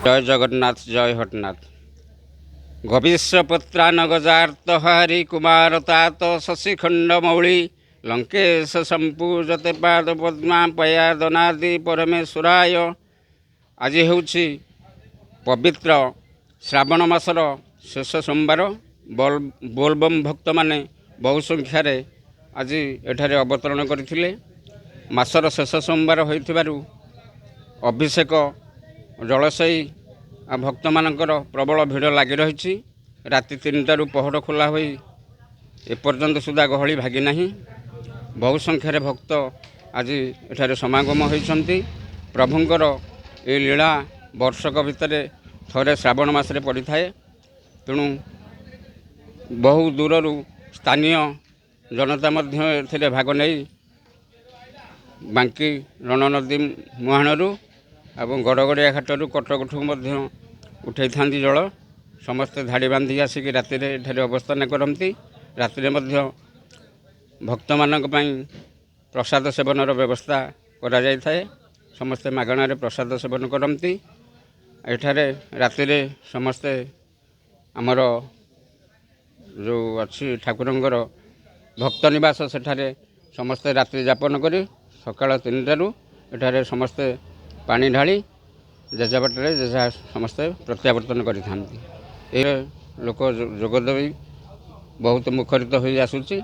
जय जगन्नाथ जय हटनाथ गभीष्पुत्रा नगजात हरि कुमार तात शशिखंड मौली लंकेश संपूजते पाद पद्मा पयादनादि परमेश्वराय। आज हूँ पवित्र श्रावण मासर शेष सोमवार। बोलबम भक्त माने बहु संख्यार आज एठारे अवतरण करथिले। मासर शेष सोमवार होइथिबारु अभिषेक जलसई भक्त मानकर प्रबल भिड़ लगी रही। राति 3टारू पहड़ खोला हो एपर्यंत सुधा गहली भागी नहीं। बहु संख्यार भक्त आज एठारे समागम होती। प्रभुंकर ये लीला वर्षक भितर थरे श्रावण मासरे पड़ी थाए। तेणु बहु दूररू स्थानीय जनता मध्य भाग नहीं बांकी रणनदी मुहाणरू एवं गड़गड़िया घाटू कटकठू उठे था जल। समस्ते धाड़ी बांधिक आसिक राति अवस्थान करती। राति भक्त मानक प्रसाद सेवन व्यवस्था करा जाय थाए। समस्ते मागणार प्रसाद सेवन करती। एठारे राति समस्ते आमर जो अच्छी ठाकुरंकर भक्त निवास सेठारे समस्ते रात्रि यापन करी सकाळ 3टारू एठारे समस्ते पानी ढाली जेजा बाटे जेजा समस्ते प्रत्यावर्तन करि लोक जोगदेवी बहुत मुखरित हो आसुची।